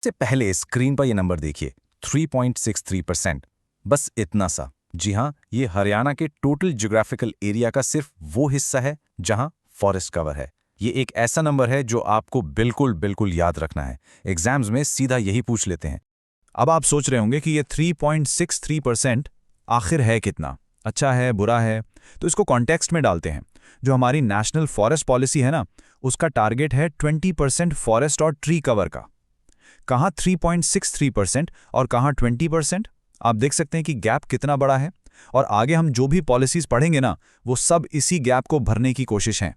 से पहले स्क्रीन पर यह नंबर देखिए 3.63%। बस इतना सा। जी हाँ, ये हरियाणा के टोटल ज्योग्राफिकल एरिया का सिर्फ वो हिस्सा है जहां फॉरेस्ट कवर है। ये एक ऐसा नंबर है जो आपको बिल्कुल बिल्कुल याद रखना है। एग्जाम्स में सीधा यही पूछ लेते हैं। अब आप सोच रहे होंगे कि ये 3.63% आखिर है कितना, अच्छा है बुरा है। तो इसको कॉन्टेक्स्ट में डालते हैं। जो हमारी नेशनल फॉरेस्ट पॉलिसी है ना, उसका टारगेट है 20% फॉरेस्ट और ट्री कवर का। कहाँ 3.63% और कहाँ 20%। आप देख सकते हैं कि गैप कितना बड़ा है। और आगे हम जो भी पॉलिसीज पढ़ेंगे ना, वो सब इसी गैप को भरने की कोशिश है।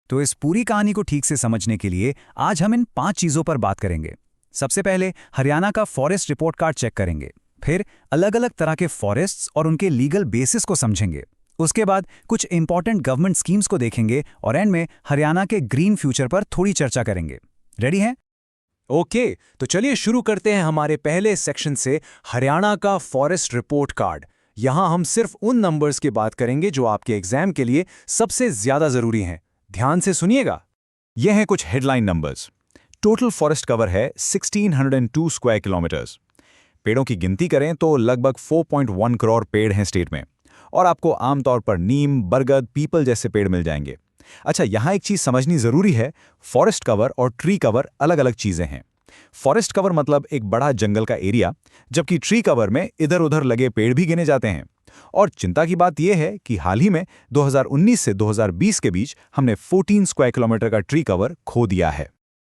तो इस पूरी कहानी को ठीक से समझने के लिए आज हम इन 5 चीजों पर बात करेंगे। सबसे पहले हरियाणा का फॉरेस्ट रिपोर्ट कार्ड चेक करेंगे। फिर अलग अलग तरह के फॉरेस्ट्स और उनके लीगल बेसिस को समझेंगे। उसके बाद कुछ इंपॉर्टेंट गवर्नमेंट स्कीम्स को देखेंगे और एंड में हरियाणा के ग्रीन फ्यूचर पर थोड़ी चर्चा करेंगे। रेडी हैं? ओके, तो चलिए शुरू करते हैं हमारे पहले सेक्शन से, हरियाणा का फॉरेस्ट रिपोर्ट कार्ड। यहां हम सिर्फ उन नंबर्स की बात करेंगे जो आपके एग्जाम के लिए सबसे ज्यादा जरूरी हैं। ध्यान से सुनिएगा। ये हैं कुछ headline numbers. Total forest cover है 1602 स्क्वायर किलोमीटर्स। पेड़ों की गिनती करें तो लगभग 4.1 करोड़ पेड़ हैं स्टेट में। और आपको आमतौर पर नीम, बरगद, पीपल जैसे पेड़ मिल जाएंगे। अच्छा, यहां एक चीज समझनी जरूरी है, फॉरेस्ट कवर और ट्री कवर अलग अलग चीजें हैं। फॉरेस्ट कवर मतलब एक बड़ा जंगल का एरिया, जबकि ट्री कवर में इधर उधर लगे पेड़ भी गिने जाते हैं। और चिंता की बात यह है कि हाल ही में 2019 से 2020 के बीच हमने 14 स्क्वायर किलोमीटर का ट्री कवर खो दिया है।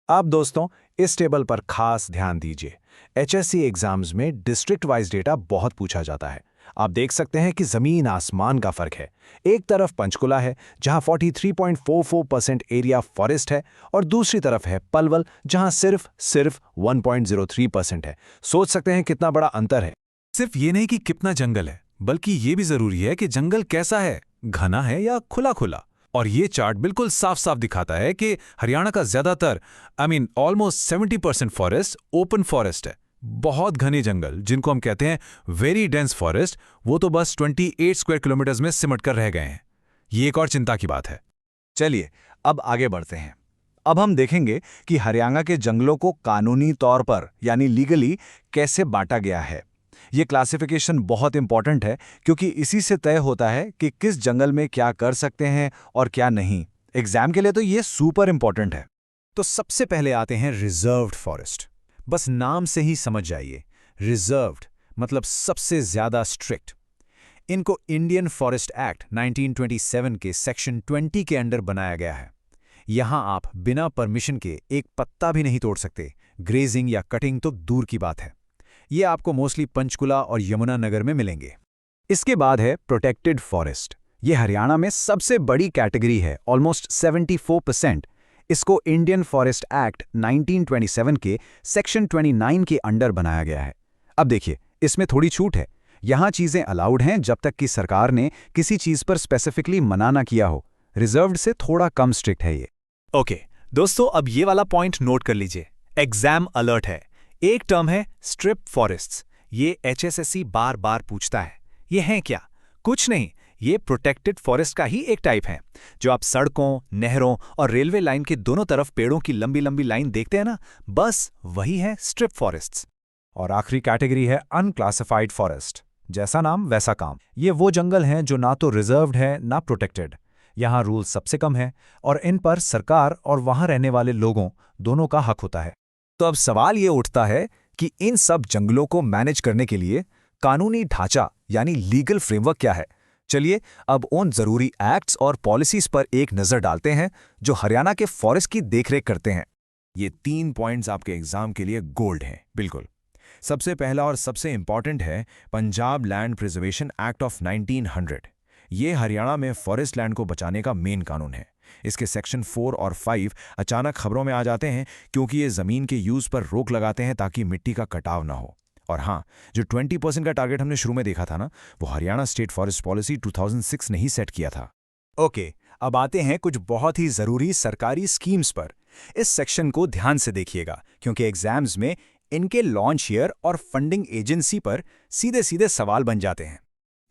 अब दोस्तों, इस टेबल पर खास ध्यान दीजिए। एचएससी एग्जाम्स में डिस्ट्रिक्ट वाइज डेटा बहुत पूछा जाता है। आप देख सकते हैं कि जमीन आसमान का फर्क है। एक तरफ पंचकुला है जहां 43.44% एरिया फॉरेस्ट है, और दूसरी तरफ है पलवल जहां सिर्फ 1.03% है। सोच सकते हैं कितना बड़ा अंतर है। सिर्फ ये नहीं कि कितना जंगल है, बल्कि ये भी जरूरी है कि जंगल कैसा है, घना है या खुला खुला। और ये चार्ट बिल्कुल साफ साफ दिखाता है कि हरियाणा का ज्यादातर ऑलमोस्ट 70% फॉरेस्ट ओपन फॉरेस्ट है। बहुत घने जंगल, जिनको हम कहते हैं वेरी डेंस फॉरेस्ट, वो तो बस 28 स्क्वायर किलोमीटर्स में सिमट कर रह गए हैं। ये एक और चिंता की बात है। चलिए अब आगे बढ़ते हैं। अब हम देखेंगे कि हरियाणा के जंगलों को कानूनी तौर पर यानी लीगली कैसे बांटा गया है। ये क्लासिफिकेशन बहुत इंपॉर्टेंट है, क्योंकि इसी से तय होता है कि किस जंगल में क्या कर सकते हैं और क्या नहीं। एग्जाम के लिए तो ये सुपर इंपॉर्टेंट है। तो सबसे पहले आते हैं रिजर्व्ड फॉरेस्ट। बस नाम से ही समझ जाइए, रिजर्व्ड मतलब सबसे ज्यादा स्ट्रिक्ट। इनको इंडियन फॉरेस्ट एक्ट 1927 के सेक्शन 20 के अंडर बनाया गया है। यहां आप बिना परमिशन के एक पत्ता भी नहीं तोड़ सकते। ग्रेजिंग या कटिंग तो दूर की बात है। ये आपको मोस्टली पंचकुला और यमुनानगर में मिलेंगे। इसके बाद है प्रोटेक्टेड फॉरेस्ट। ये हरियाणा में सबसे बड़ी कैटेगरी है, ऑलमोस्ट 74%। इसको इंडियन फॉरेस्ट एक्ट 1927 के सेक्शन 29 के अंडर बनाया गया है। अब देखिए, इसमें थोड़ी छूट है। यहां चीजें अलाउड हैं जब तक कि सरकार ने किसी चीज पर स्पेसिफिकली मना ना किया हो। रिजर्व्ड से थोड़ा कम स्ट्रिक्ट है ये। ओके दोस्तों, अब ये वाला पॉइंट नोट कर लीजिए। एग्जाम अलर्ट है। एक टर्म है स्ट्रिप फॉरेस्ट्स। ये एचएसएससी बार बार पूछता है, ये हैं क्या? कुछ नहीं, ये प्रोटेक्टेड फॉरेस्ट का ही एक टाइप है। जो आप सड़कों, नहरों और रेलवे लाइन के दोनों तरफ पेड़ों की लंबी लंबी लाइन देखते हैं ना, बस वही है स्ट्रिप फॉरेस्ट्स। और आखिरी कैटेगरी है अनक्लासिफाइड फॉरेस्ट। जैसा नाम वैसा काम। ये वो जंगल हैं जो ना तो रिजर्व्ड है ना प्रोटेक्टेड। यहाँ रूल सबसे कम है और इन पर सरकार और वहां रहने वाले लोगों दोनों का हक होता है। तो अब सवाल ये उठता है कि इन सब जंगलों को मैनेज करने के लिए कानूनी ढांचा यानी लीगल फ्रेमवर्क क्या है। चलिए अब उन जरूरी एक्ट्स और पॉलिसीज पर एक नजर डालते हैं जो हरियाणा के फॉरेस्ट की देखरेख करते हैं। ये 3 पॉइंट्स आपके एग्जाम के लिए गोल्ड हैं, बिल्कुल। सबसे पहला और सबसे इंपॉर्टेंट है Punjab land preservation act of 1900। ये हरियाणा में फॉरेस्ट लैंड को बचाने का मेन कानून है। इसके सेक्शन 4 और 5 अचानक खबरों में आ जाते हैं क्योंकि ये जमीन के यूज पर रोक लगाते हैं ताकि मिट्टी का कटाव ना हो। और हाँ, जो 20% का टारगेट हमने शुरू में देखा था ना, वो हरियाणा स्टेट फॉरेस्ट पॉलिसी 2006 ने ही सेट किया था। ओके, अब आते हैं कुछ बहुत ही जरूरी सरकारी स्कीम्स पर। इस सेक्शन को ध्यान से देखिएगा, क्योंकि एग्जाम्स में इनके लॉन्च ईयर और फंडिंग एजेंसी पर सीधे सीधे सवाल बन जाते हैं।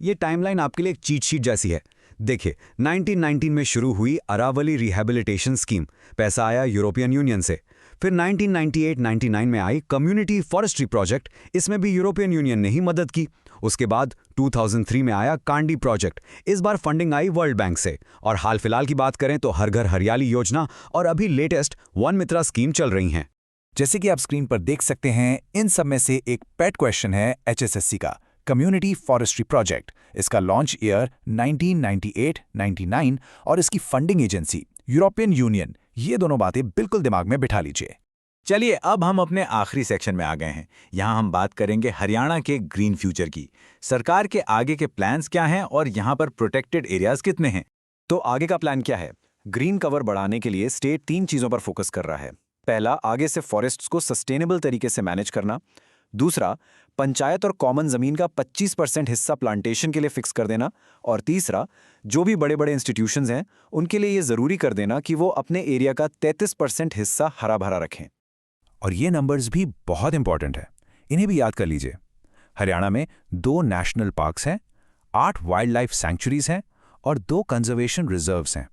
ये टाइमलाइन आपके लिए एक चीट शीट जैसी है। देखिए, 1919 में शुरू हुई अरावली रिहैबिलिटेशन स्कीम। पैसा आया यूरोपियन यूनियन से। फिर 1998-99 में आई कम्युनिटी फॉरेस्ट्री प्रोजेक्ट, इसमें भी यूरोपियन यूनियन ने ही मदद की। उसके बाद 2003 में आया कांडी प्रोजेक्ट, इस बार फंडिंग आई वर्ल्ड बैंक से। और हाल फिलहाल की बात करें तो हर घर हरियाली योजना और अभी लेटेस्ट वन मित्रा स्कीम चल रही हैं। जैसे कि आप स्क्रीन पर देख सकते हैं, इन सब में से एक पेट क्वेश्चन है HSSC का, कम्युनिटी फॉरेस्ट्री प्रोजेक्ट। इसका लॉन्च ईयर 1998-99 और इसकी फंडिंग एजेंसी यूरोपियन यूनियन, ये दोनों बातें बिल्कुल दिमाग में बिठा लीजिए। चलिए अब हम अपने आखिरी सेक्शन में आ गए हैं। यहाँ हम बात करेंगे हरियाणा के ग्रीन फ्यूचर की। सरकार के आगे के प्लान्स क्या हैं और यहाँ पर प्रोटेक्टेड एरियाज कितने हैं? तो आगे का प्लान क्या है? ग्रीन कवर बढ़ाने के लिए स्टेट 3 चीजों पर फोकस कर रहा है। पहला, आगे से फॉरेस्ट्स को सस्टेनेबल तरीके से मैनेज करना। दूसरा, पंचायत और कॉमन जमीन का 25% हिस्सा प्लांटेशन के लिए फिक्स कर देना। और तीसरा, जो भी बड़े बड़े इंस्टीट्यूशंस हैं उनके लिए ये जरूरी कर देना कि वो अपने एरिया का 33% हिस्सा हरा भरा रखें। और ये नंबर्स भी बहुत इंपॉर्टेंट है, इन्हें भी याद कर लीजिए। हरियाणा में 2 नेशनल पार्क्स हैं, 8 वाइल्ड लाइफ सैंक्चुरीज हैं और 2 कंजर्वेशन रिजर्व्स हैं।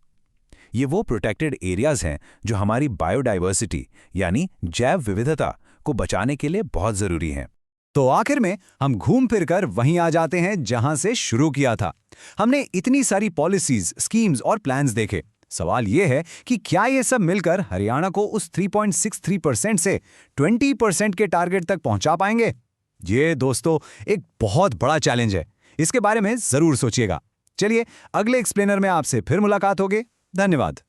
ये वो प्रोटेक्टेड एरियाज हैं जो हमारी बायोडाइवर्सिटी यानी जैव विविधता को बचाने के लिए बहुत जरूरी हैं। तो आखिर में हम घूम फिरकर वहीं आ जाते हैं जहां से शुरू किया था। हमने इतनी सारी पॉलिसीज, स्कीम्स और प्लान्स देखे। सवाल यह है कि क्या ये सब मिलकर हरियाणा को उस 3.63% से 20% के टारगेट तक पहुंचा पाएंगे? ये दोस्तों एक बहुत बड़ा चैलेंज है, इसके बारे में जरूर सोचिएगा। चलिए अगले एक्सप्लेनर में आपसे फिर मुलाकात होगी। धन्यवाद।